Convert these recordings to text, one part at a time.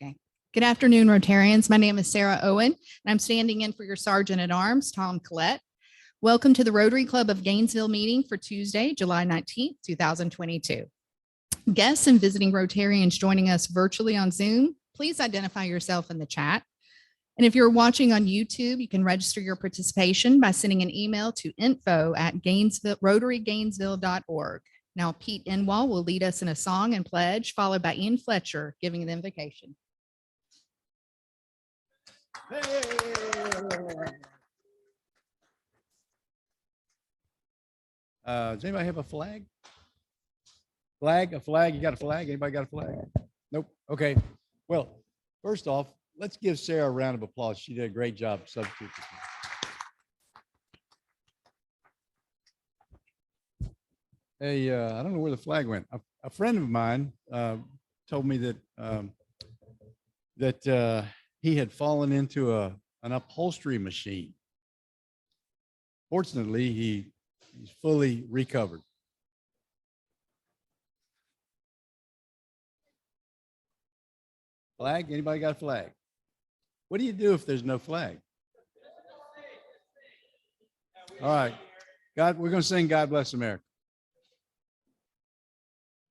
Okay. Good afternoon, Rotarians. My name is Sarah Owen, and I'm standing in for your Sergeant at Arms, Tom Collette. Welcome to the Rotary Club of Gainesville meeting for Tuesday, July 19th, 2022. Guests and visiting Rotarians joining us virtually on Zoom, please identify yourself in the chat. And if you're watching on YouTube, you can register your participation by sending an email to info@rotarygainesville.org. Now, Pete Enwall will lead us in a song and pledge, followed by Ian Fletcher giving the invocation. Hey. Does anybody have a flag? A flag? You got a flag? Anybody got a flag? Nope. Okay. Well, first off, let's give Sarah a round of applause. She did a great job substituting. Hey, I don't know where the flag went. A friend of mine told me that he had fallen into an upholstery machine. Fortunately, he's fully recovered. Flag? Anybody got a flag? What do you do if there's no flag? All right. God, we're going to sing God Bless America.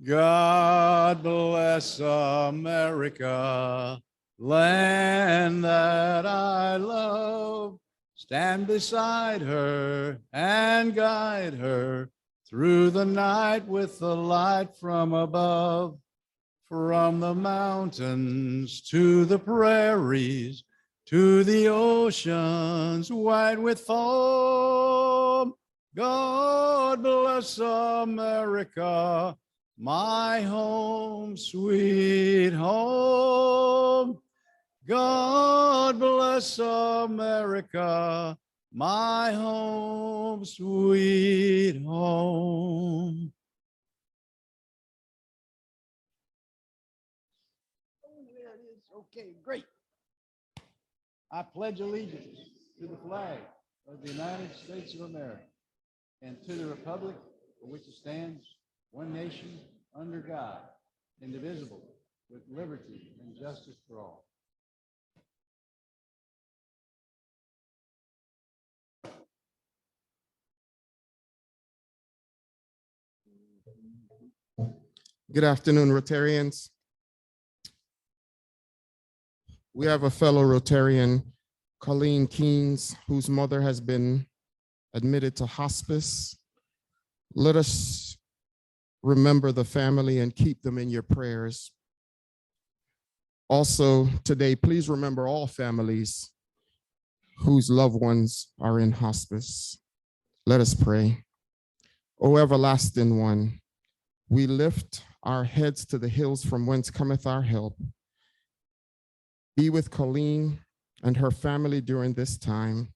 God bless America, land that I love. Stand beside her and guide her through the night with the light from above. From the mountains to the prairies, to the oceans white with foam. God bless America, my home, sweet home. God bless America, my home, sweet home. Oh, there it is. Okay, great. I pledge allegiance to the flag of the United States of America and to the republic for which it stands, one nation, under God, indivisible, with liberty and justice for all. Good afternoon, Rotarians. We have a fellow Rotarian, Colleen Keynes, whose mother has been admitted to hospice. Let us remember the family and keep them in your prayers. Also today, please remember all families whose loved ones are in hospice. Let us pray. O everlasting one, we lift our heads to the hills from whence cometh our help. Be with Colleen and her family during this time.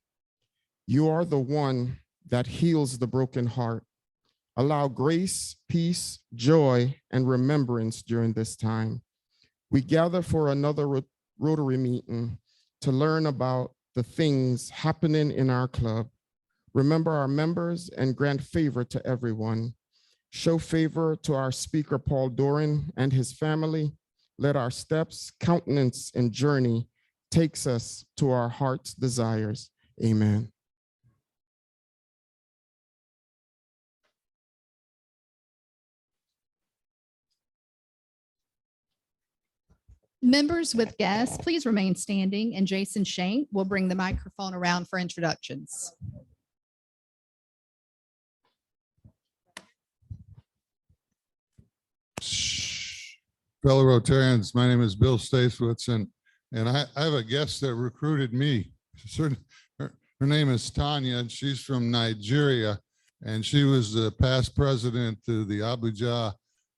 You are the one that heals the broken heart. Allow grace, peace, joy, and remembrance during this time. We gather for another Rotary meeting to learn about the things happening in our club. Remember our members and grant favor to everyone. Show favor to our speaker, Paul Doering, and his family. Let our steps, countenance, and journey takes us to our heart's desires. Amen. Members with guests, please remain standing, and Jason Shank will bring the microphone around for introductions. Fellow Rotarians, my name is Bill Stacewitz, and I have a guest that recruited me. Her name is Tanya, and she's from Nigeria, and she was the past president of the Abuja,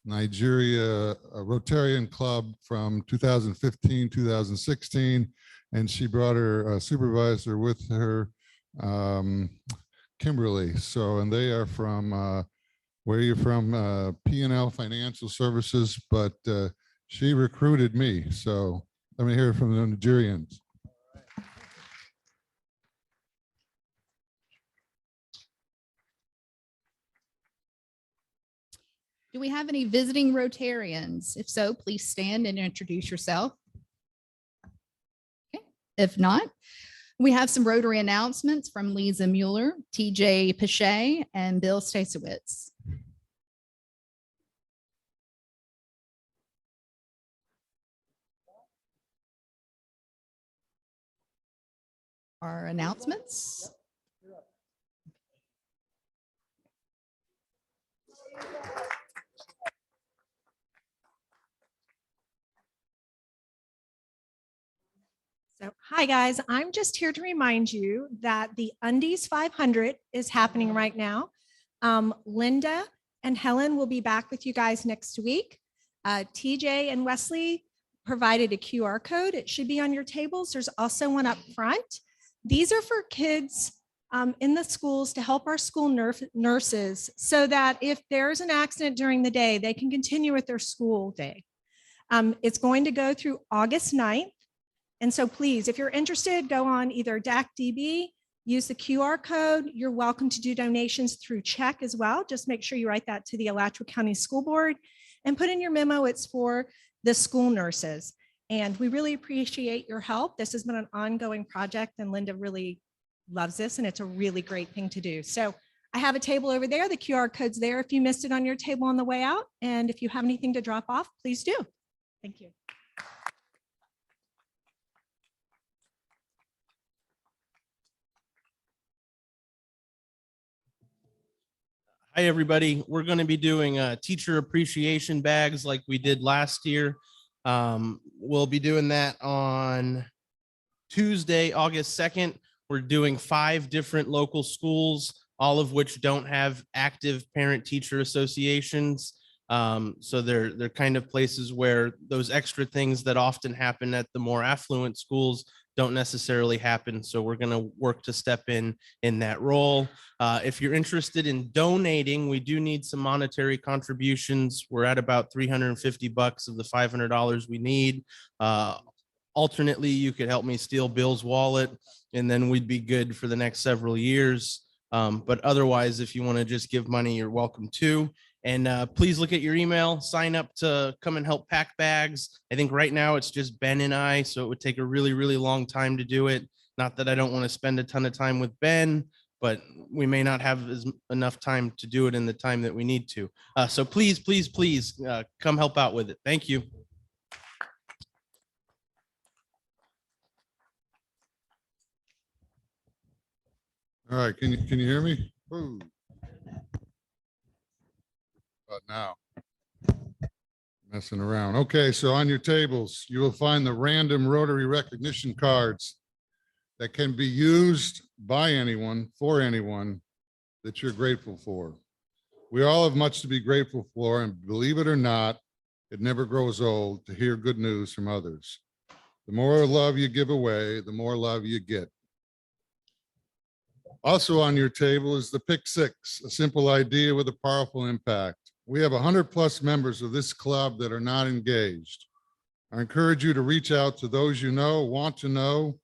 Nigeria Rotarian Club from 2015, 2016, and she brought her supervisor with her, Kimberly. So, and they are from where you're from, P&L Financial Services, but she recruited me. So let me hear from the Nigerians. Do we have any visiting Rotarians? If so, please stand and introduce yourself. If not, we have some Rotary announcements from Lisa Mueller, TJ Pache, and Bill Stasowitz. Our announcements. So, hi guys, I'm just here to remind you that the Undies 500 is happening right now. Linda and Helen will be back with you guys next week. TJ and Wesley provided a QR code. It should be on your tables. There's also one up front. These are for kids in the schools to help our school nurses so that if there's an accident during the day, they can continue with their school day. It's going to go through August 9th. And so please, if you're interested, go on either DACDB, use the QR code. You're welcome to do donations through check as well. Just make sure you write that to the Alachua County School Board and put in your memo. It's for the school nurses. And we really appreciate your help. This has been an ongoing project and Linda really loves this and it's a really great thing to do. So I have a table over there. The QR code's there if you missed it on your table on the way out. And if you have anything to drop off, please do. Thank you. Hi, everybody. We're going to be doing teacher appreciation bags like we did last year. We'll be doing that on Tuesday, August 2nd. We're doing 5 different local schools, all of which don't have active parent-teacher associations. So they're kind of places where those extra things that often happen at the more affluent schools don't necessarily happen. So we're going to work to step in that role. If you're interested in donating, we do need some monetary contributions. We're at about $350 of the $500 we need. Alternately, you could help me steal Bill's wallet and then we'd be good for the next several years. But otherwise, if you want to just give money, you're welcome to. And please look at your email, sign up to come and help pack bags. I think right now it's just Ben and I, so it would take a really, really long time to do it. Not that I don't want to spend a ton of time with Ben, but we may not have enough time to do it in the time that we need to. So please, please, please come help out with it. Thank you. All right, can you hear me? Ooh. But now, messing around. Okay, so on your tables, you will find the random Rotary recognition cards that can be used by anyone, for anyone that you're grateful for. We all have much to be grateful for, and believe it or not, it never grows old to hear good news from others. The more love you give away, the more love you get. Also on your table is the Pick Six, a simple idea with a powerful impact. We have 100+ members of this club that are not engaged. I encourage you to reach out to those you know, want to know,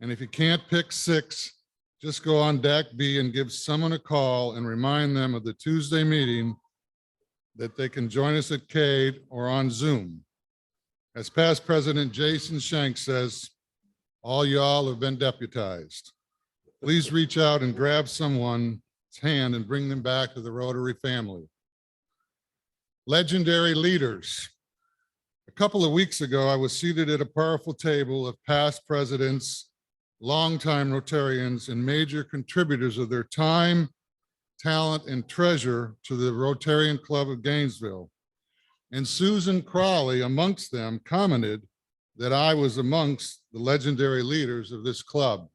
and if you can't pick 6, just go on DACB and give someone a call and remind them of the Tuesday meeting that they can join us at CADE or on Zoom. As past President Jason Shank says, all y'all have been deputized. Please reach out and grab someone's hand and bring them back to the Rotary family. Legendary leaders. A couple of weeks ago, I was seated at a powerful table of past presidents, longtime Rotarians, and major contributors of their time, talent, and treasure to the Rotarian Club of Gainesville. And Susan Crawley, amongst them, commented that I was amongst the legendary leaders of this club.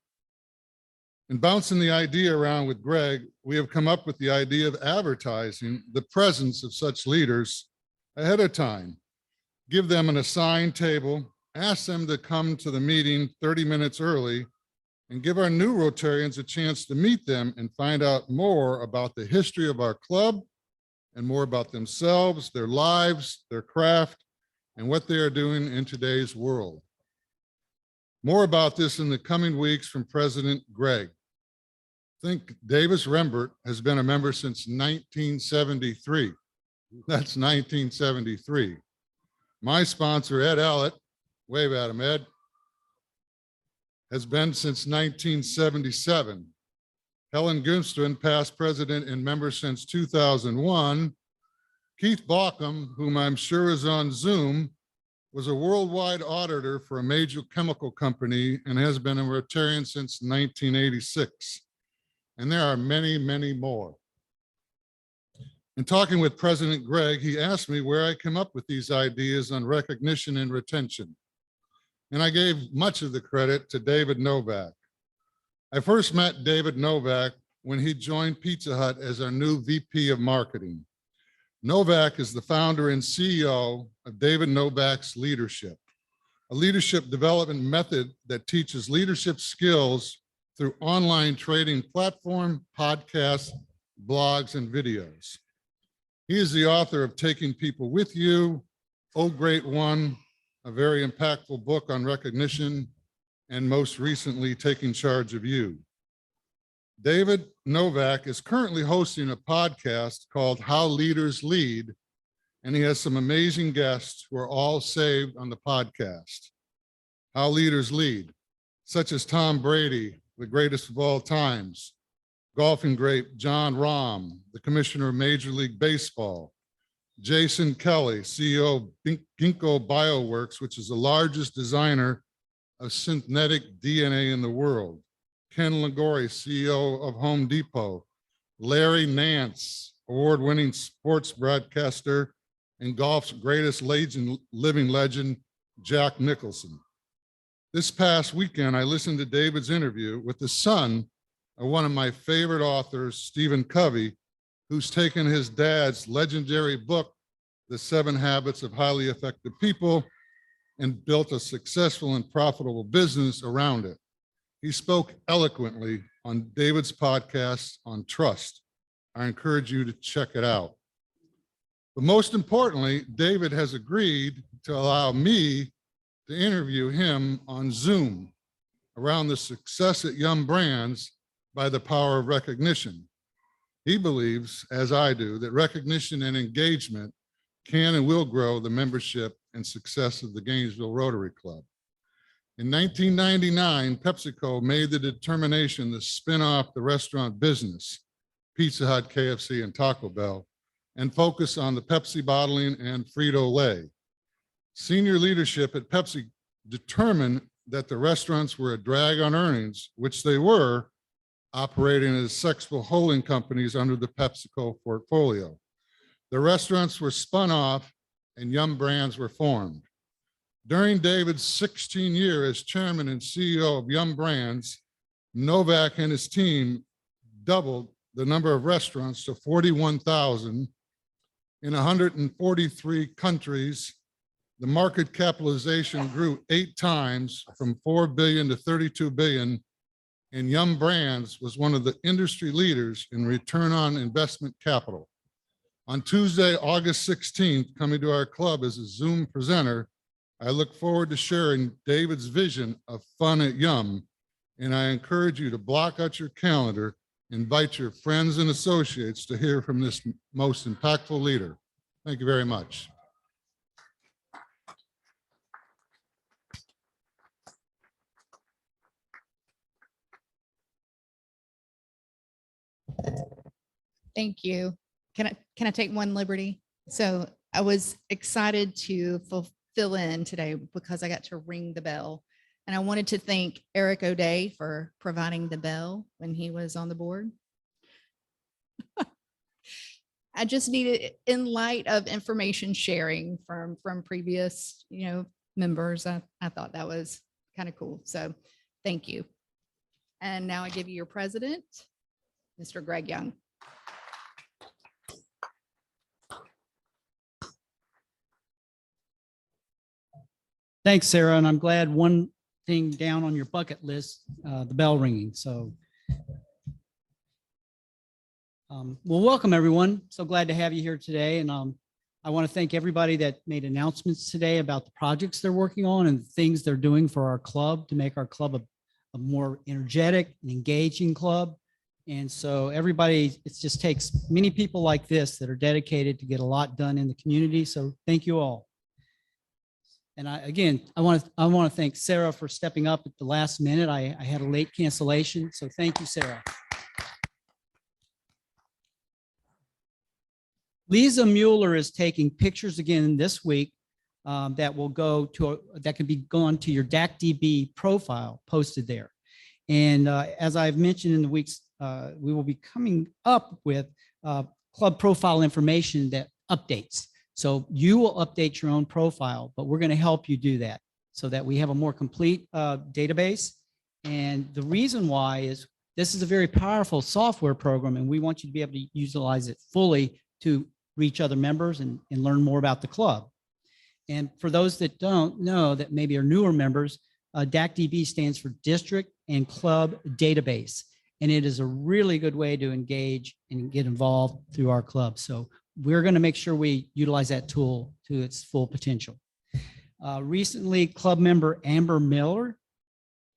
And bouncing the idea around with Greg, we have come up with the idea of advertising the presence of such leaders ahead of time. Give them an assigned table, ask them to come to the meeting 30 minutes early, and give our new Rotarians a chance to meet them and find out more about the history of our club and more about themselves, their lives, their craft, and what they are doing in today's world. More about this in the coming weeks from President Greg. I think Davis Rembert has been a member since 1973. That's 1973. My sponsor, Ed Ellett, wave at him, Ed, has been since 1977. Helen Gunstrin, past president and member since 2001. Keith Baucom, whom I'm sure is on Zoom, was a worldwide auditor for a major chemical company and has been a Rotarian since 1986. And there are many, many more. In talking with President Gregg, he asked me where I came up with these ideas on recognition and retention. And I gave much of the credit to David Novak. I first met David Novak when he joined Pizza Hut as our new VP of Marketing. Novak is the founder and CEO of David Novak's Leadership, a leadership development method that teaches leadership skills through online training platform, podcasts, blogs, and videos. He is the author of Taking People With You, Oh Great One, a very impactful book on recognition, and most recently, Taking Charge of You. David Novak is currently hosting a podcast called How Leaders Lead, and he has some amazing guests who are all saved on the podcast. How Leaders Lead, such as Tom Brady, the greatest of all times, golfing great John Rahm, the commissioner of Major League Baseball, Jason Kelly, CEO of Ginkgo Bioworks, which is the largest designer of synthetic DNA in the world, Ken Lagori, CEO of Home Depot, Larry Nance, award-winning sports broadcaster, and golf's greatest living legend, Jack Nicholson. This past weekend, I listened to David's interview with the son of one of my favorite authors, Stephen Covey, who's taken his dad's legendary book, The 7 Habits of Highly Effective People, and built a successful and profitable business around it. He spoke eloquently on David's podcast on trust. I encourage you to check it out. But most importantly, David has agreed to allow me to interview him on Zoom around the success at Yum Brands by the power of recognition. He believes, as I do, that recognition and engagement can and will grow the membership and success of the Gainesville Rotary Club. In 1999, PepsiCo made the determination to spin off the restaurant business, Pizza Hut, KFC, and Taco Bell, and focus on the Pepsi bottling and Frito-Lay. Senior leadership at Pepsi determined that the restaurants were a drag on earnings, which they were, operating as successful holding companies under the PepsiCo portfolio. The restaurants were spun off and Yum Brands were formed. During David's 16 years as chairman and CEO of Yum Brands, Novak and his team doubled the number of restaurants to 41,000 in 143 countries. The market capitalization grew 8 times from 4 billion to 32 billion, and Yum Brands was one of the industry leaders in return on investment capital. On Tuesday, August 16th, coming to our club as a Zoom presenter, I look forward to sharing David's vision of fun at Yum, and I encourage you to block out your calendar, invite your friends and associates to hear from this most impactful leader. Thank you very much. Thank you. Can I take one liberty? So I was excited to fill in today because I got to ring the bell. And I wanted to thank Eric O'Day for providing the bell when he was on the board. I just needed, in light of information sharing from previous, members, I thought that was kind of cool. So thank you. And now I give you your president, Mr. Greg Young. Thanks, Sarah. And I'm glad one thing down on your bucket list, the bell ringing. So, well, welcome everyone. So glad to have you here today. And I want to thank everybody that made announcements today about the projects they're working on and things they're doing for our club to make our club a more energetic and engaging club. And so everybody, it just takes many people like this that are dedicated to get a lot done in the community. So thank you all. And I want to thank Sarah for stepping up at the last minute. I had a late cancellation, so thank you, Sarah. Lisa Mueller is taking pictures again this week that can be gone to your DACDB profile posted there. And as I've mentioned in the weeks, we will be coming up with club profile information that updates. So you will update your own profile, but we're going to help you do that so that we have a more complete database. And the reason why is this is a very powerful software program, and we want you to be able to utilize it fully to reach other members and learn more about the club. And for those that don't know, that maybe are newer members, DACDB stands for District and Club Database. And it is a really good way to engage and get involved through our club. So we're going to make sure we utilize that tool to its full potential. Recently, club member Amber Miller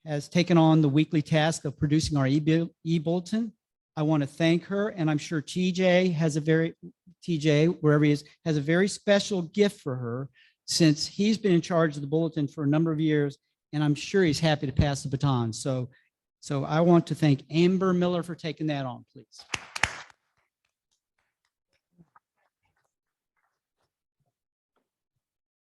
has taken on the weekly task of producing our e-bulletin. I want to thank her, and I'm sure TJ, wherever he is, has a very special gift for her since he's been in charge of the bulletin for a number of years, and I'm sure he's happy to pass the baton. So I want to thank Amber Miller for taking that on, please.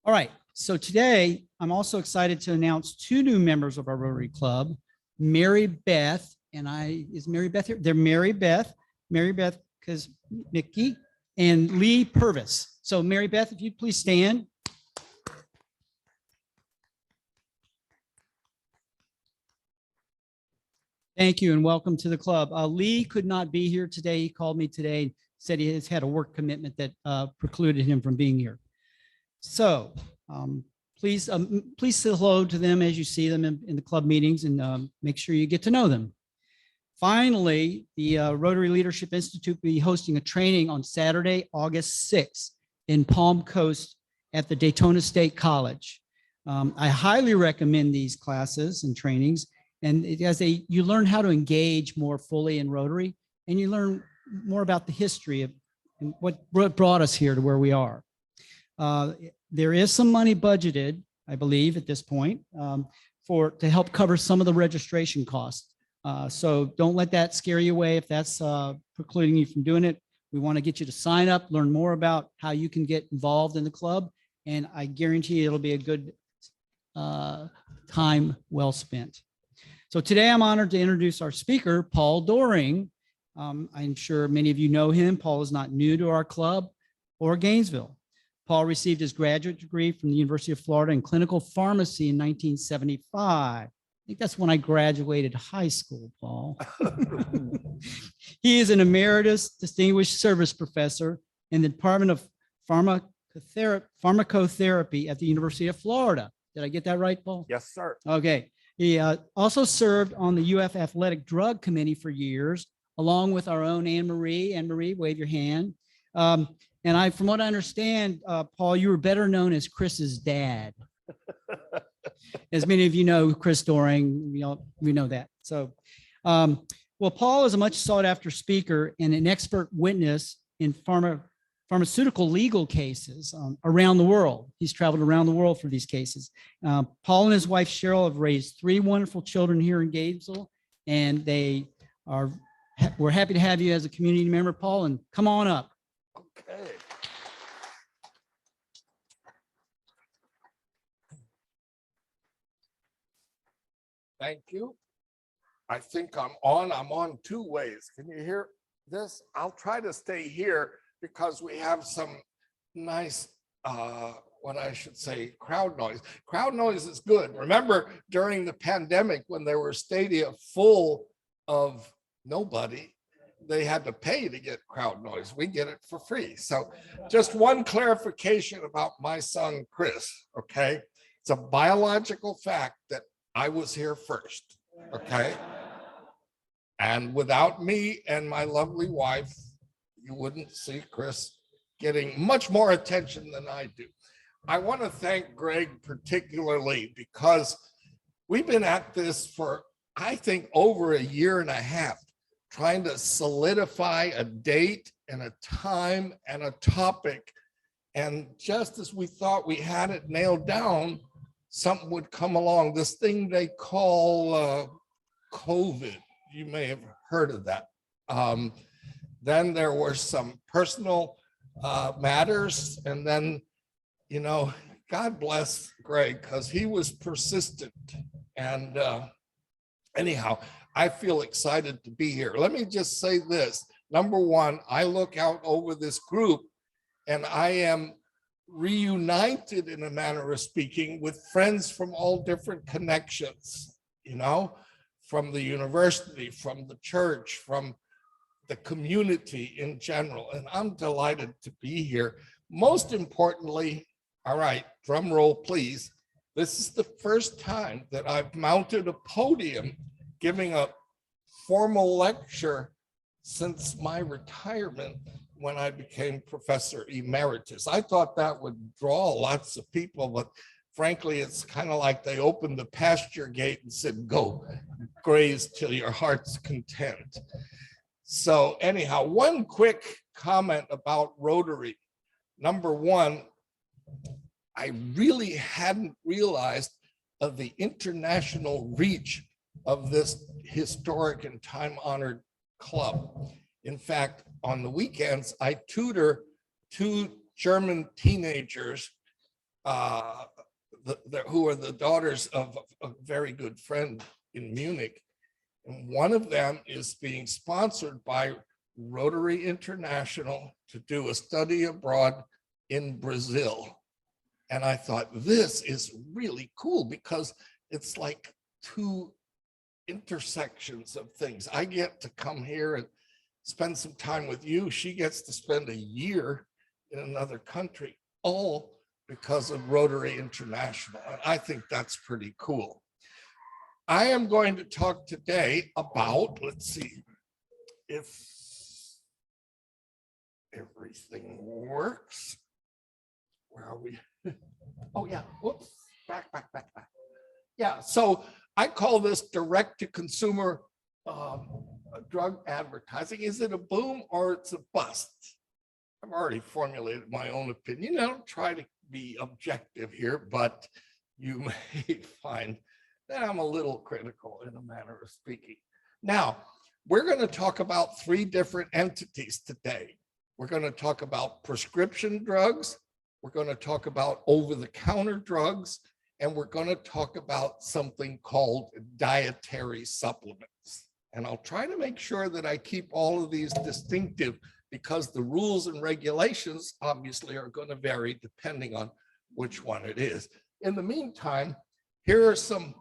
All right, so today I'm also excited to announce two new members of our Rotary Club, Mary Beth, is Mary Beth here? They're Mary Beth Kazmicki, and Lee Purvis. So Mary Beth, if you'd please stand. Thank you and welcome to the club. Lee could not be here today. He called me today, said he has had a work commitment that precluded him from being here. So please say hello to them as you see them in the club meetings, and make sure you get to know them. Finally, the Rotary Leadership Institute will be hosting a training on Saturday, August 6th in Palm Coast at the Daytona State College. I highly recommend these classes and trainings, and you learn how to engage more fully in Rotary, and you learn more about the history of and what brought us here to where we are. There is some money budgeted, I believe, at this point to help cover some of the registration costs. So don't let that scare you away if that's precluding you from doing it. We want to get you to sign up, learn more about how you can get involved in the club, and I guarantee you it'll be a good time well spent. So today I'm honored to introduce our speaker, Paul Doering. I'm sure many of you know him. Paul is not new to our club or Gainesville. Paul received his graduate degree from the University of Florida in clinical pharmacy in 1975. I think that's when I graduated high school, Paul. He is an emeritus distinguished service professor in the Department of Pharmacotherapy at the University of Florida. Did I get that right, Paul? Yes, sir. Okay. He also served on the UF Athletic Drug Committee for years, along with our own Anne Marie. Anne Marie, wave your hand. And from what I understand, Paul, you were better known as Chris's dad. As many of you know, Chris Doering, we know that. So, well, Paul is a much sought after speaker and an expert witness in pharmaceutical legal cases around the world. He's traveled around the world for these cases. Paul and his wife, Cheryl, have raised 3 wonderful children here in Gainesville, and we're happy to have you as a community member, Paul, and come on up. Okay. Thank you. I think I'm on. I'm on 2 ways. Can you hear this? I'll try to stay here because we have some nice, what I should say, crowd noise. Crowd noise is good. Remember during the pandemic when there were stadia full of nobody, they had to pay to get crowd noise. We get it for free. So just one clarification about my son, Chris, okay? It's a biological fact that I was here first, okay? And without me and my lovely wife, you wouldn't see Chris getting much more attention than I do. I want to thank Greg particularly because we've been at this for, I think, over 1.5 years, trying to solidify a date and a time and a topic. And just as we thought we had it nailed down, something would come along, this thing they call COVID. You may have heard of that. Then there were some personal matters, and then, you know, God bless Greg, because he was persistent. And anyhow, I feel excited to be here. Let me just say this. Number one, I look out over this group and I am reunited, in a manner of speaking, with friends from all different connections, you know, from the university, from the church, from the community in general. And I'm delighted to be here. Most importantly, all right, drum roll, please. This is the first time that I've mounted a podium giving a formal lecture since my retirement, when I became Professor Emeritus. I thought that would draw lots of people, but frankly, it's kind of like they opened the pasture gate and said, go graze till your heart's content. So anyhow, one quick comment about Rotary. Number one, I really hadn't realized of the international reach of this historic and time-honored club. In fact, on the weekends, I tutor 2 German teenagers who are the daughters of a very good friend in Munich. And one of them is being sponsored by Rotary International to do a study abroad in Brazil. And I thought, this is really cool, because it's like 2 intersections of things. I get to come here and spend some time with you. She gets to spend a year in another country, all because of Rotary International. And I think that's pretty cool. I am going to talk today about, let's see if everything works. Where are we? Oh yeah, whoops, back. Yeah, so I call this direct to consumer drug advertising. Is it a boom or it's a bust? I've already formulated my own opinion. I don't try to be objective here, but you may find that I'm a little critical, in a manner of speaking. Now, we're going to talk about 3 different entities today. We're going to talk about prescription drugs. We're going to talk about over-the-counter drugs, and we're going to talk about something called dietary supplements. And I'll try to make sure that I keep all of these distinctive, because the rules and regulations obviously are going to vary depending on which one it is. In the meantime, here are some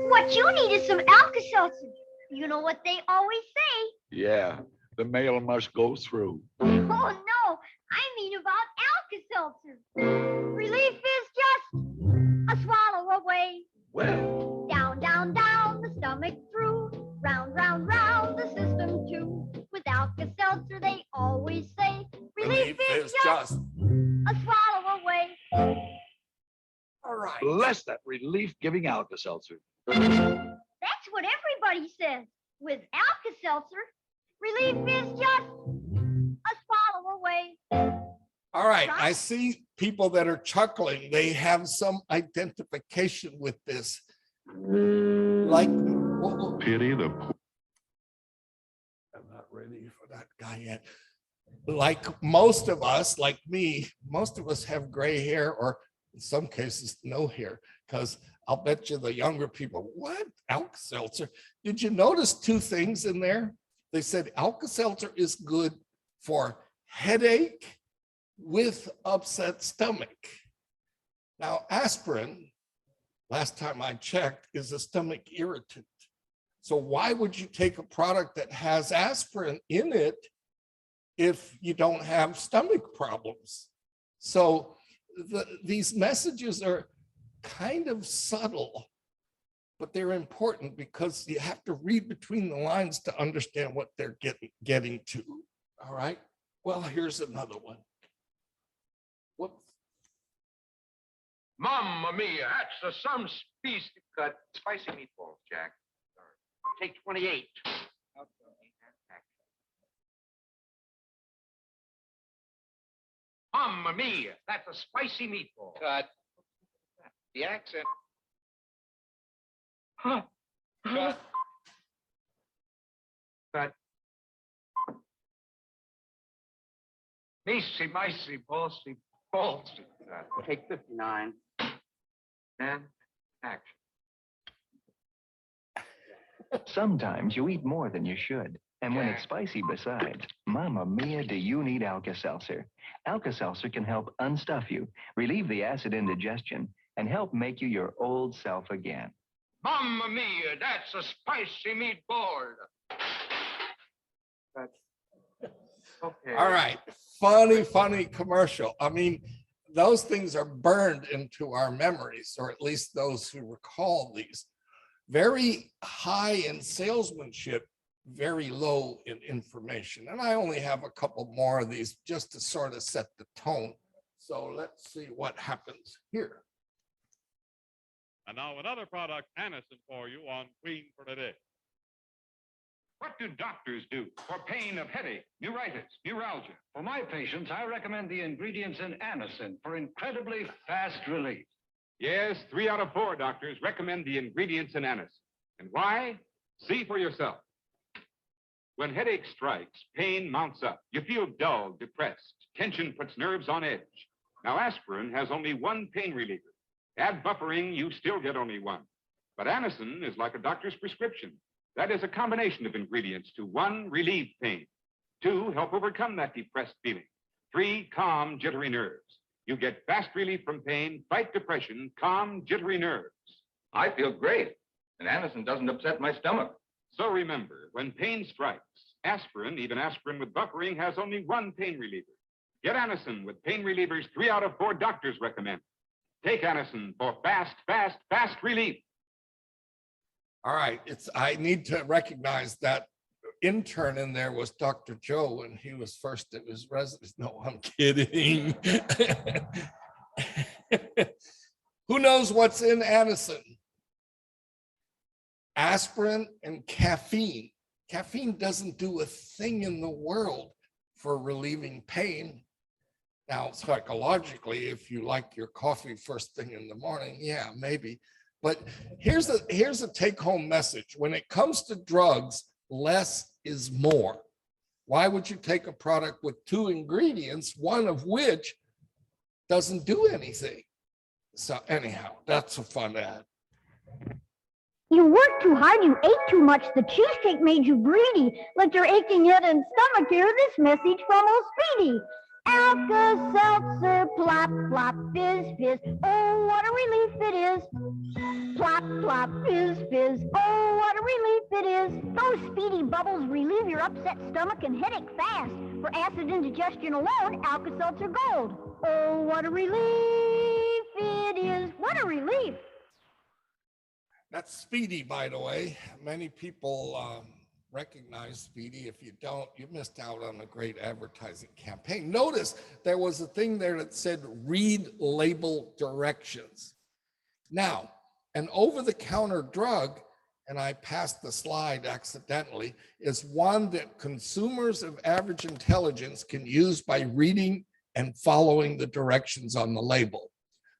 What you need is some Alka-Seltzer. You know what they always say. Yeah, the mail must go through. Oh, no, I mean about Alka-Seltzer. Relief is just a swallow away. Well, Down, down, down, the stomach through. Round, round, round, the system too. With Alka-Seltzer, they always say, relief is just a swallow away. all right. bless that relief-giving Alka-Seltzer. That's what everybody says. With Alka-Seltzer, relief is just a swallow away. All right, I see people that are chuckling. They have some identification with this. Like, Pity the I'm not ready for that guy yet. Like most of us, like me, most of us have gray hair, or in some cases, no hair, because I'll bet you the younger people, what? Alka-Seltzer? Did you notice 2 things in there? They said Alka-Seltzer is good for headache with upset stomach. Now, aspirin, last time I checked, is a stomach irritant. So why would you take a product that has aspirin in it if you don't have stomach problems? So these messages are kind of subtle, but they're important, because you have to read between the lines to understand what they're getting to. All right. Well, here's another one. Whoops. Mamma mia, that's some species. Cut spicy meatballs, Jack. Take 28. Mamma mia, that's a spicy meatball. Cut. The accent. Huh. Cut. Cut. Missy, micey, ballsy, ballsy. Take 59. And action. Sometimes you eat more than you should. And when it's spicy besides, Mamma Mia, do you need Alka-Seltzer? Alka-Seltzer can help unstuff you, relieve the acid indigestion, and help make you your old self again. Mamma mia, that's a spicy meatball. Okay. All right, funny commercial. I mean, those things are burned into our memories, or at least those who recall these. Very high in salesmanship, very low in information. And I only have a couple more of these just to sort of set the tone. So let's see what happens here. And now another product, Anison, for you on Queen for today. What do doctors do for pain of headache, neuritis, neuralgia? For my patients, I recommend the ingredients in Anison for incredibly fast relief. Yes, 3 out of 4 doctors recommend the ingredients in Anison. And why? See for yourself. When headache strikes, pain mounts up. You feel dull, depressed. Tension puts nerves on edge. Now, aspirin has only one pain reliever. Add buffering, you still get only one. But Anison is like a doctor's prescription. That is a combination of ingredients to 1, relieve pain. 2, help overcome that depressed feeling. 3, calm jittery nerves. You get fast relief from pain, fight depression, calm jittery nerves. I feel great, and Anison doesn't upset my stomach. So remember, when pain strikes, aspirin, even aspirin with buffering, has only one pain reliever. Get Anison with pain relievers 3 out of 4 doctors recommend. Take Anison for fast relief. All right, I need to recognize that intern in there was Dr. Joe when he was first at his residence. No, I'm kidding. Who knows what's in Anison? Aspirin and caffeine. Caffeine doesn't do a thing in the world for relieving pain. Now, psychologically, if you like your coffee first thing in the morning, yeah, maybe. But here's a take-home message. When it comes to drugs, less is more. Why would you take a product with 2 ingredients, one of which doesn't do anything? So anyhow, that's a fun ad. You worked too hard, you ate too much, the cheesecake made you greedy. Let your aching head and stomach hear this message from old Speedy. Alka-Seltzer, plop, plop, fizz, fizz. Oh, what a relief it is. Plop, plop, fizz, fizz. Oh, what a relief it is. Those Speedy bubbles relieve your upset stomach and headache fast. For acid indigestion alone, Alka-Seltzer Gold. Oh, what a relief it is. What a relief. That's Speedy, by the way. Many people recognize Speedy. If you don't, you missed out on a great advertising campaign. Notice there was a thing there that said read label directions. Now, an over-the-counter drug, and I passed the slide accidentally, is one that consumers of average intelligence can use by reading and following the directions on the label.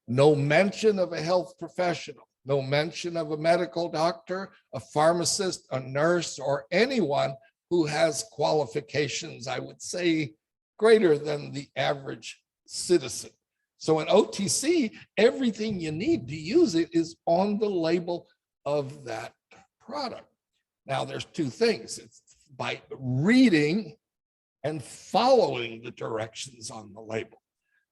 No mention of a health professional. No mention of a medical doctor, a pharmacist, a nurse, or anyone who has qualifications, I would say, greater than the average citizen. So in OTC, everything you need to use it is on the label of that product. Now, there's 2 things. It's by reading and following the directions on the label.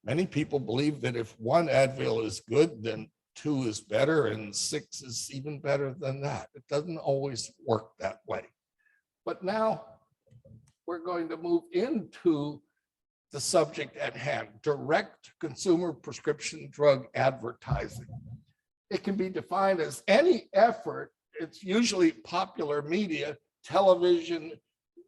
Many people believe that if 1 Advil is good, then 2 is better and 6 is even better than that. It doesn't always work that way. But now we're going to move into the subject at hand, direct consumer prescription drug advertising. It can be defined as any effort, it's usually popular media, television,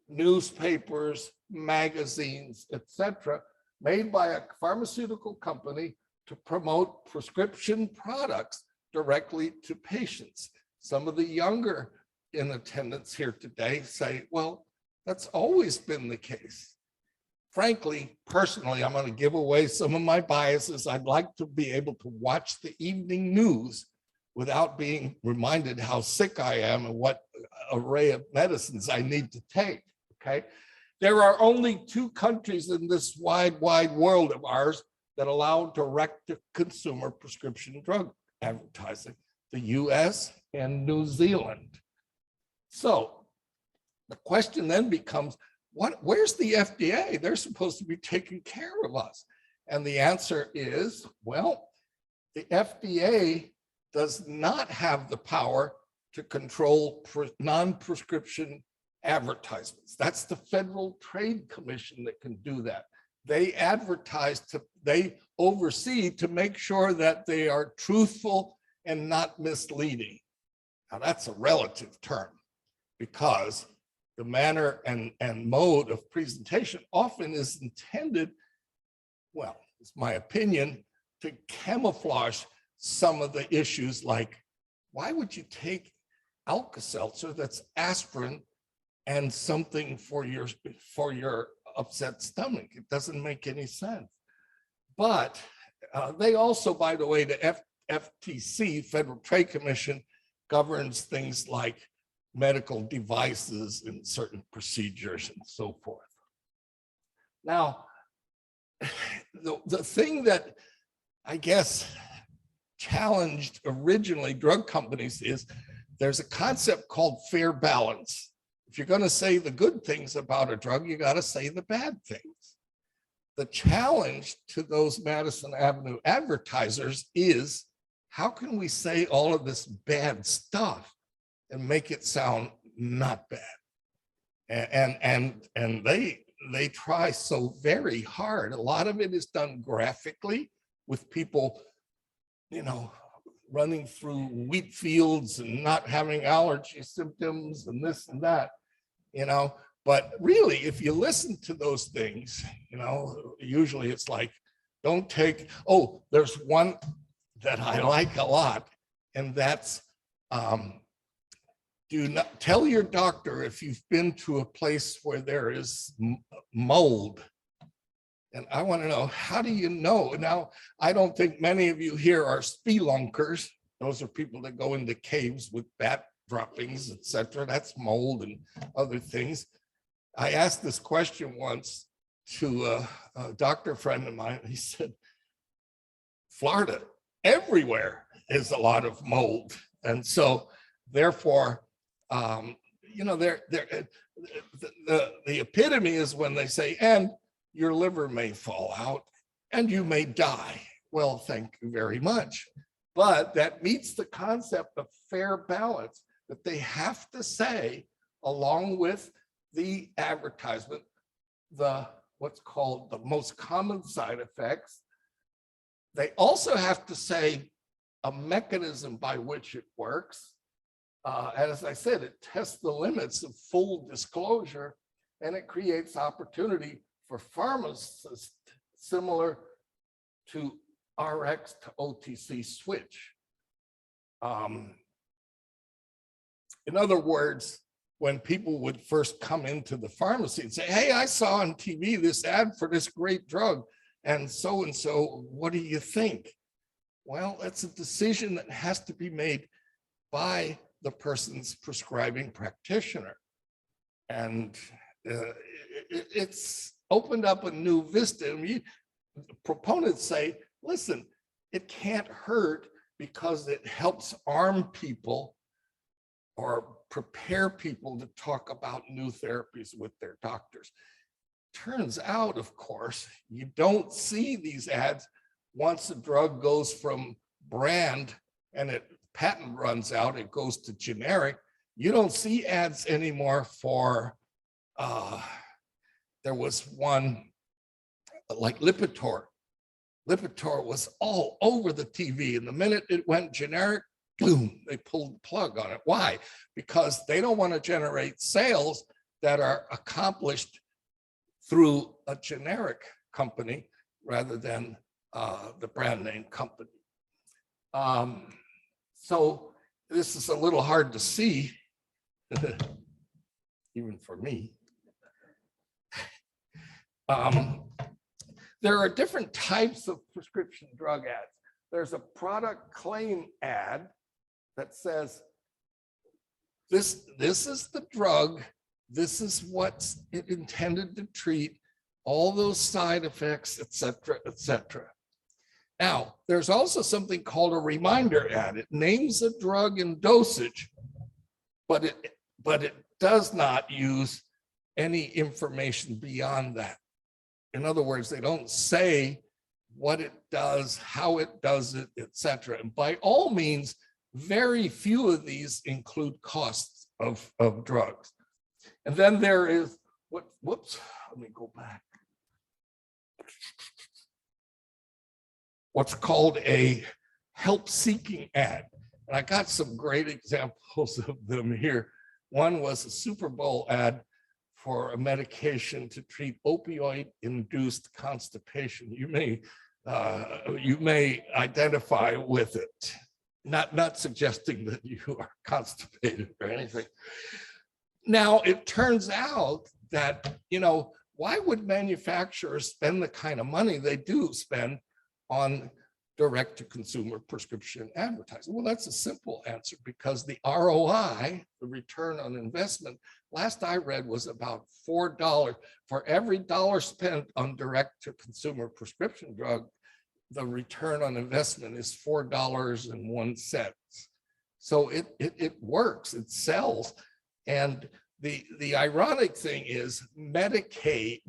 newspapers, magazines, etc., made by a pharmaceutical company to promote prescription products directly to patients. Some of the younger in attendance here today say, well, that's always been the case. Frankly, personally, I'm going to give away some of my biases. I'd like to be able to watch the evening news without being reminded how sick I am and what array of medicines I need to take, okay? There are only 2 countries in this wide world of ours that allow direct-to-consumer prescription drug advertising, the US and New Zealand. So the question then becomes, where's the FDA? They're supposed to be taking care of us. And the answer is, well, the FDA does not have the power to control non-prescription advertisements. That's the Federal Trade Commission that can do that. They advertise they oversee to make sure that they are truthful and not misleading. Now that's a relative term, because the manner and mode of presentation often is intended, well, it's my opinion, to camouflage some of the issues, like, why would you take Alka-Seltzer that's aspirin and something for your upset stomach? It doesn't make any sense. But they also, by the way, the FTC, Federal Trade Commission, governs things like medical devices and certain procedures and so forth. Now, the thing that I guess challenged originally drug companies is there's a concept called fair balance. If you're going to say the good things about a drug, you got to say the bad things. The challenge to those Madison Avenue advertisers is, how can we say all of this bad stuff and make it sound not bad? And they try so very hard. A lot of it is done graphically with people, you know, running through wheat fields and not having allergy symptoms and this and that, you know. But really, if you listen to those things, you know, usually it's like, don't take, oh, there's one that I like a lot, and that's, do not tell your doctor if you've been to a place where there is mold. And I want to know, how do you know? Now, I don't think many of you here are spelunkers. Those are people that go into caves with bat droppings, etc. That's mold and other things. I asked this question once to a doctor friend of mine. He said, Florida, everywhere is a lot of mold. And so therefore, you know, the epitome is when they say, and your liver may fall out and you may die. Well, thank you very much. But that meets the concept of fair balance, that they have to say, along with the advertisement, what's called the most common side effects. They also have to say a mechanism by which it works. As I said, it tests the limits of full disclosure, and it creates opportunity for pharmacists similar to RX to OTC switch. In other words, when people would first come into the pharmacy and say, hey, I saw on TV this ad for this great drug, and so, what do you think? Well, that's a decision that has to be made by the person's prescribing practitioner. And it's opened up a new vista. Proponents say, listen, it can't hurt because it helps arm people or prepare people to talk about new therapies with their doctors. Turns out, of course, you don't see these ads once a drug goes from brand and patent runs out, it goes to generic. You don't see ads anymore for, there was one like Lipitor. Lipitor was all over the TV, and the minute it went generic, boom, they pulled the plug on it. Why? Because they don't want to generate sales that are accomplished through a generic company rather than the brand name company. So this is a little hard to see, even for me. There are different types of prescription drug ads. There's a product claim ad that says, this is the drug, this is what's it intended to treat, all those side effects, et cetera, et cetera. Now, there's also something called a reminder ad. It names the drug and dosage, but it does not use any information beyond that. In other words, they don't say what it does, how it does it, et cetera. And by all means, very few of these include costs of drugs. And then there is whoops, let me go back. What's called a help-seeking ad. And I got some great examples of them here. One was a Super Bowl ad for a medication to treat opioid-induced constipation. You may identify with it. Not suggesting that you are constipated or anything. Now, it turns out that, why would manufacturers spend the kind of money they do spend on direct-to-consumer prescription advertising? Well, that's a simple answer, because the ROI, the return on investment, last I read was about $4. For every dollar spent on direct-to-consumer prescription drug, the return on investment is $4.01. So it works, it sells. And the ironic thing is Medicare,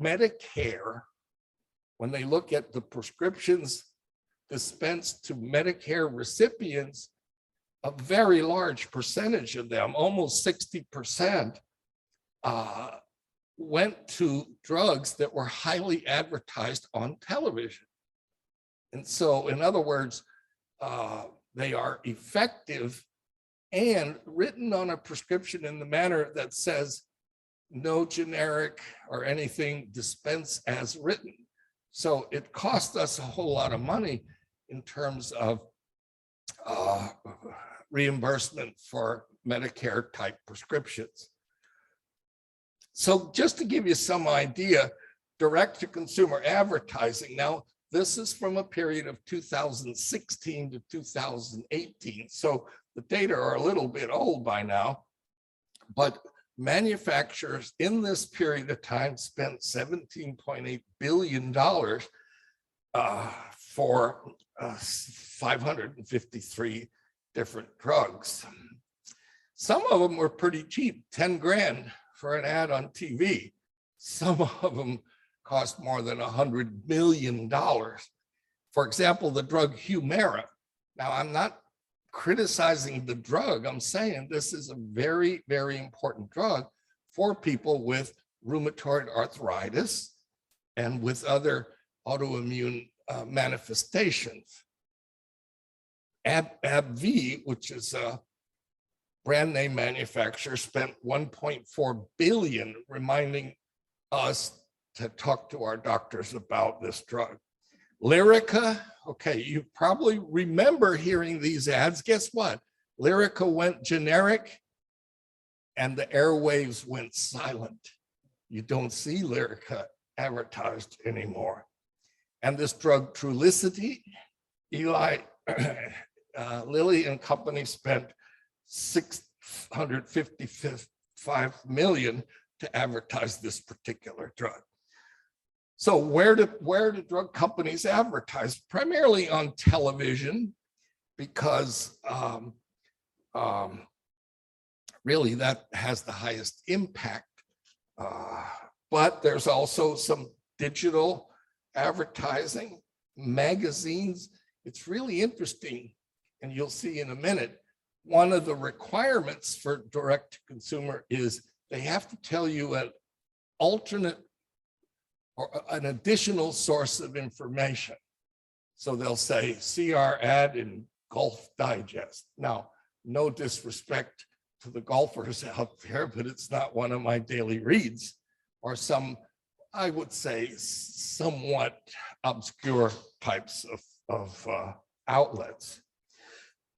when they look at the prescriptions dispensed to Medicare recipients, a very large percentage of them, almost 60%, went to drugs that were highly advertised on television. And so, in other words, they are effective and written on a prescription in the manner that says no generic or anything, dispense as written. So it cost us a whole lot of money in terms of reimbursement for Medicare type prescriptions. So just to give you some idea, direct to consumer advertising. Now, this is from a period of 2016 to 2018. So the data are a little bit old by now, but manufacturers in this period of time spent $17.8 billion for 553 different drugs. Some of them were pretty cheap, 10 grand for an ad on TV. Some of them cost more than $100 million. For example, the drug Humira. Now, I'm not criticizing the drug. I'm saying this is a very, very important drug for people with rheumatoid arthritis and with other autoimmune manifestations. AbbVie, which is a brand name manufacturer, spent $1.4 billion reminding us to talk to our doctors about this drug. Lyrica, okay, you probably remember hearing these ads. Guess what? Lyrica went generic and the airwaves went silent. You don't see Lyrica advertised anymore. And this drug Trulicity, Lilly and company spent $655 million to advertise this particular drug. So where do drug companies advertise? Primarily on television, because really that has the highest impact. But there's also some digital advertising, magazines. It's really interesting, and you'll see in a minute, one of the requirements for direct to consumer is they have to tell you an alternate or an additional source of information. So they'll say, see our ad in Golf Digest. Now, no disrespect to the golfers out there, but it's not one of my daily reads. Or some I would say, somewhat obscure types of outlets.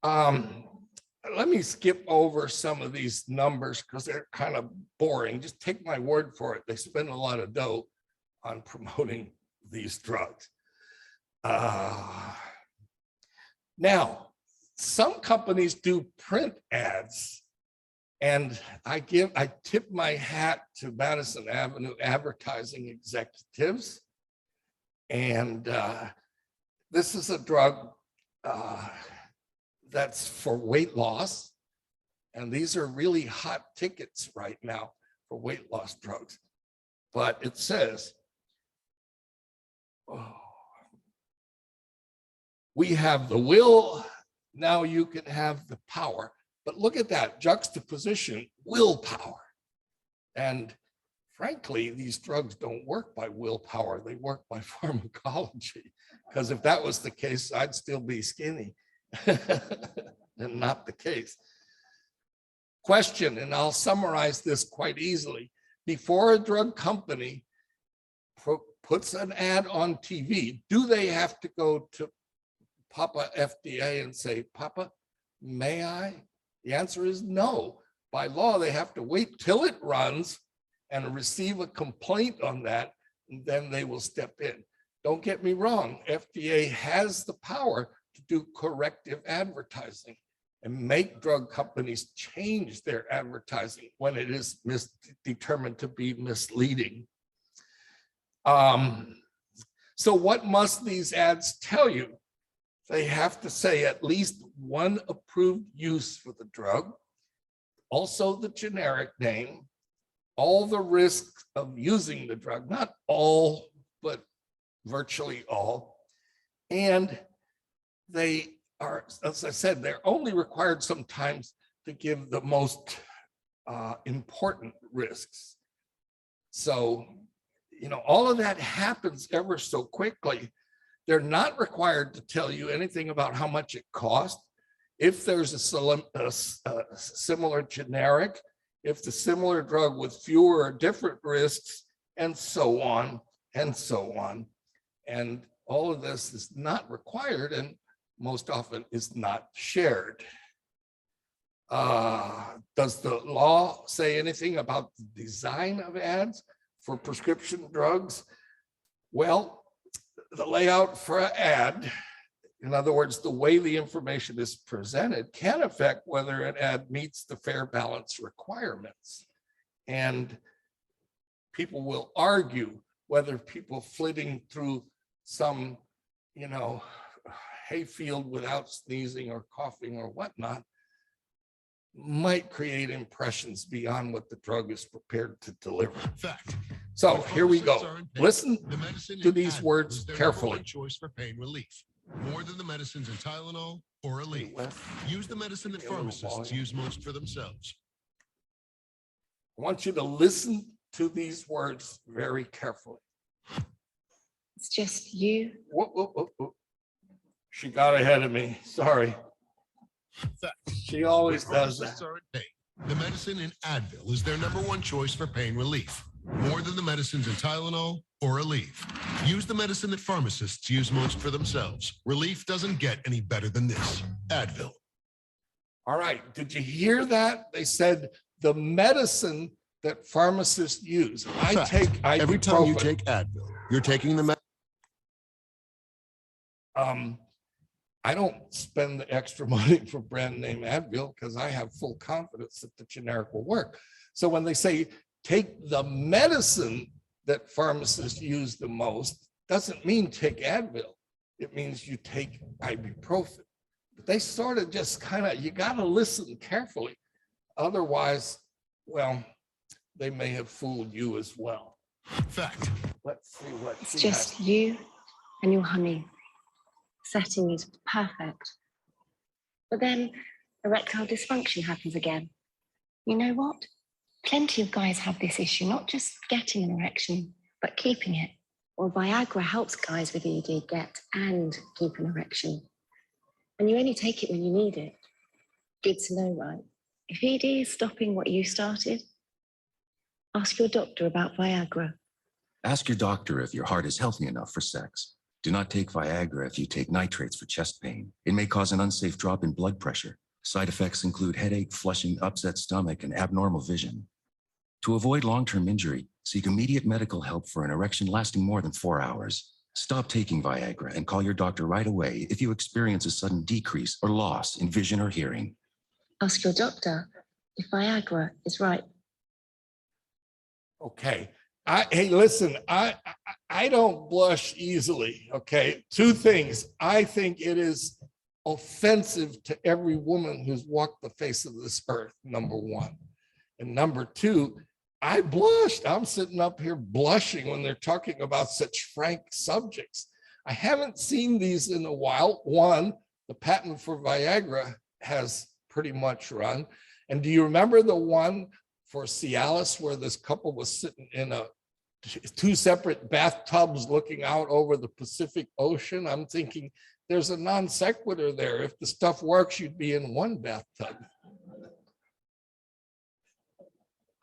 Let me skip over some of these numbers because they're kind of boring. Just take my word for it. They spend a lot of dough on promoting these drugs. Now, some companies do print ads, and I tip my hat to Madison Avenue advertising executives. And this is a drug that's for weight loss. And these are really hot tickets right now for weight loss drugs. But it says, we have the will, now you can have the power. But look at that juxtaposition, willpower. And frankly, these drugs don't work by willpower, they work by pharmacology. Because if that was the case, I'd still be skinny. And not the case. Question, and I'll summarize this quite easily. Before a drug company puts an ad on TV, do they have to go to Papa FDA and say, Papa, may I? The answer is no. By law, they have to wait till it runs and receive a complaint on that, and then they will step in. Don't get me wrong, FDA has the power to do corrective advertising and make drug companies change their advertising when it is determined to be misleading. So what must these ads tell you? They have to say at least one approved use for the drug, also the generic name, all the risks of using the drug, not all, but virtually all. And they are, as I said, they're only required sometimes to give the most important risks. So, you know, all of that happens ever so quickly. They're not required to tell you anything about how much it costs. If there's a similar generic, if the similar drug with fewer or different risks, and so on, and so on. And all of this is not required and most often is not shared. Does the law say anything about the design of ads for prescription drugs? Well, the layout for an ad, in other words, the way the information is presented, can affect whether an ad meets the fair balance requirements. And people will argue whether people flitting through some, you know, hayfield without sneezing or coughing or whatnot might create impressions beyond what the drug is prepared to deliver. Fact. So here we go. Listen to these words carefully. Choice for pain relief, more than the medicines in Tylenol or Aleve. Use the medicine that pharmacists use most for themselves. I want you to listen to these words very carefully. It's just you. Whoa. She got ahead of me. Sorry. She always does that. The medicine in Advil is their #1 choice for pain relief, more than the medicines in Tylenol or Aleve. Use the medicine that pharmacists use most for themselves. Relief doesn't get any better than this. Advil. All right. Did you hear that? They said the medicine that pharmacists use. I take ibuprofen. Every time you take Advil, you're taking the medicine. I don't spend the extra money for brand name Advil because I have full confidence that the generic will work. So when they say take the medicine that pharmacists use the most, doesn't mean take Advil. It means you take ibuprofen. But they sort of just kind of, you got to listen carefully. Otherwise, well, they may have fooled you as well. Fact. Let's see what It's just you and your honey. Setting is perfect. But then erectile dysfunction happens again. You know what? Plenty of guys have this issue, not just getting an erection, but keeping it. Well, Viagra helps guys with ED get and keep an erection. And you only take it when you need it. Good to know, right? If ED is stopping what you started, ask your doctor about Viagra. Ask your doctor if your heart is healthy enough for sex. Do not take Viagra if you take nitrates for chest pain. It may cause an unsafe drop in blood pressure. Side effects include headache, flushing, upset stomach, and abnormal vision. To avoid long-term injury, seek immediate medical help for an erection lasting more than 4 hours. Stop taking Viagra and call your doctor right away if you experience a sudden decrease or loss in vision or hearing. Ask your doctor if Viagra is right. Okay. Hey, listen, I don't blush easily. Okay. Two things. I think it is offensive to every woman who's walked the face of this earth, number one. And number two, I blushed. I'm sitting up here blushing when they're talking about such frank subjects. I haven't seen these in a while. One, the patent for Viagra has pretty much run. And do you remember the one for Cialis where this couple was sitting in two separate bathtubs looking out over the Pacific Ocean? I'm thinking there's a non sequitur there. If the stuff works, you'd be in one bathtub.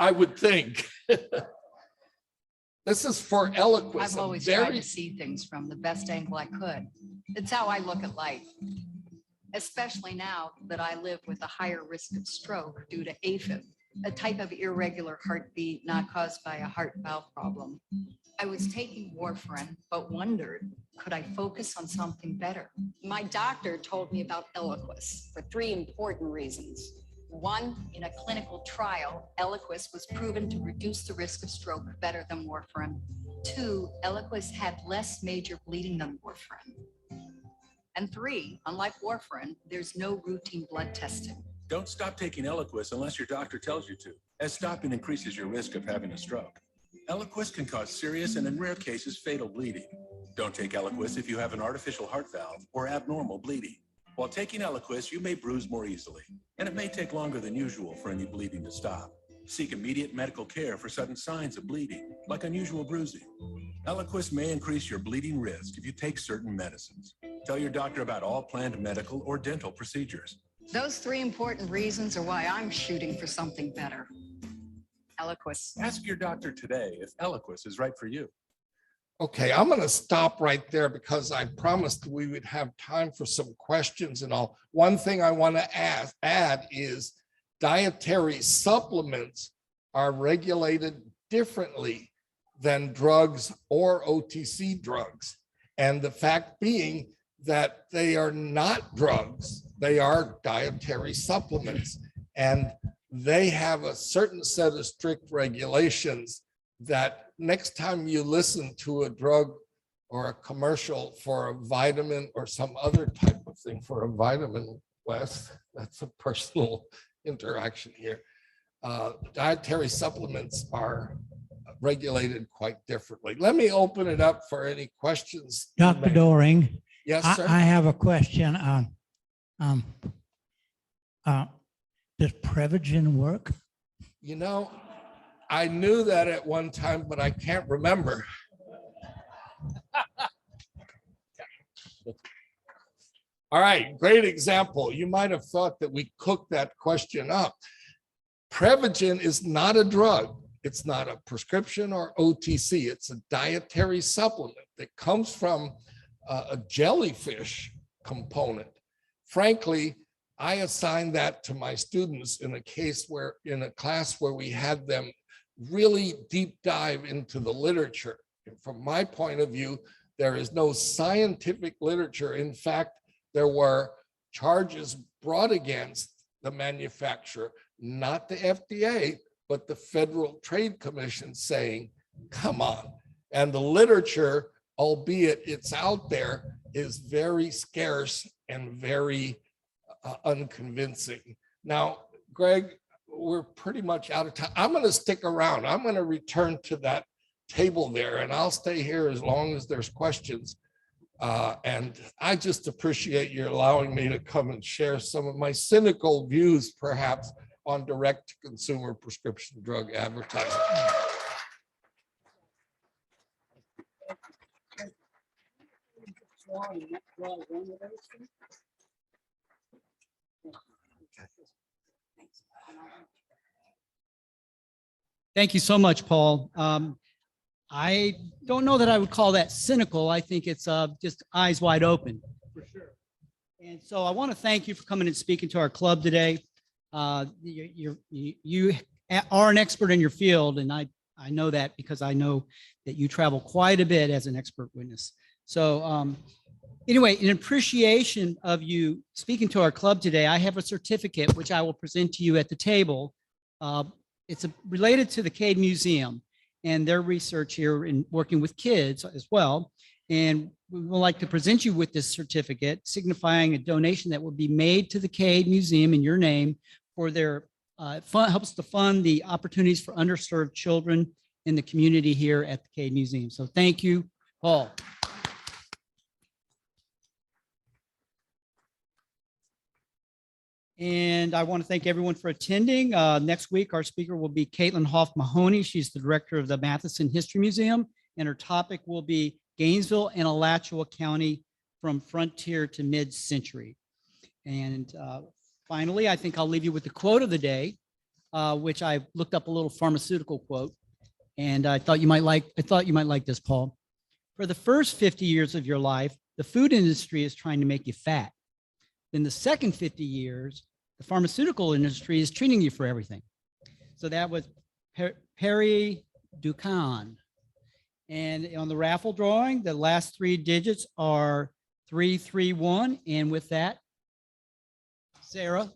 I would think. This is for Eliquis. I've always tried to see things from the best angle I could. It's how I look at life, especially now that I live with a higher risk of stroke due to AFib, a type of irregular heartbeat not caused by a heart valve problem. I was taking warfarin, but wondered, could I focus on something better? My doctor told me about Eliquis for 3 important reasons. 1, in a clinical trial, Eliquis was proven to reduce the risk of stroke better than warfarin. 2, Eliquis had less major bleeding than warfarin. And 3, unlike warfarin, there's no routine blood testing. Don't stop taking Eliquis unless your doctor tells you to, as stopping increases your risk of having a stroke. Eliquis can cause serious and in rare cases fatal bleeding. Don't take Eliquis if you have an artificial heart valve or abnormal bleeding. While taking Eliquis, you may bruise more easily, and it may take longer than usual for any bleeding to stop. Seek immediate medical care for sudden signs of bleeding, like unusual bruising. Eliquis may increase your bleeding risk if you take certain medicines. Tell your doctor about all planned medical or dental procedures. Those 3 important reasons are why I'm shooting for something better. Eliquis. Ask your doctor today if Eliquis is right for you. Okay, I'm going to stop right there because I promised we would have time for some questions and all. One thing I want to add is dietary supplements are regulated differently than drugs or OTC drugs. And the fact being that they are not drugs, they are dietary supplements. And they have a certain set of strict regulations that next time you listen to a drug or a commercial for a vitamin or some other type of thing for a vitamin, Wes, that's a personal interaction here. Dietary supplements are regulated quite differently. Let me open it up for any questions. Dr. Doering. Yes, sir. I have a question on, does Prevagen work? You know, I knew that at one time, but I can't remember. All right, great example. You might have thought that we cooked that question up. Prevagen is not a drug. It's not a prescription or OTC. It's a dietary supplement that comes from a jellyfish component. Frankly, I assigned that to my students in a class where we had them really deep dive into the literature. And from my point of view, there is no scientific literature. In fact, there were charges brought against the manufacturer, not the FDA, but the Federal Trade Commission saying, come on. And the literature, albeit it's out there, is very scarce and very unconvincing. Now, Greg, we're pretty much out of time. I'm going to stick around. I'm going to return to that table there, and I'll stay here as long as there's questions. And I just appreciate you allowing me to come and share some of my cynical views, perhaps, on direct-to-consumer prescription drug advertising. Thank you so much, Paul. I don't know that I would call that cynical. I think it's just eyes wide open. For sure. And so I want to thank you for coming and speaking to our club today. You are an expert in your field, and I know that because I know that you travel quite a bit as an expert witness. So anyway, in appreciation of you speaking to our club today, I have a certificate which I will present to you at the table. It's related to the Cade Museum and their research here in working with kids as well. And we would like to present you with this certificate signifying a donation that will be made to the Cade Museum in your name for their helps to fund the opportunities for underserved children in the community here at the Cade Museum. So thank you, Paul. And I want to thank everyone for attending. Next week, our speaker will be Caitlin Hoff-Mahoney. She's the director of the Matheson History Museum, and her topic will be Gainesville and Alachua County from Frontier to Mid-Century. And finally, I think I'll leave you with the quote of the day, which I looked up a little pharmaceutical quote, and I thought you might like this, Paul. For the first 50 years of your life, the food industry is trying to make you fat. Then the second 50 years, the pharmaceutical industry is treating you for everything. So that was Perry Ducan. And on the raffle drawing, the last 3 digits are 331. And with that, Sarah,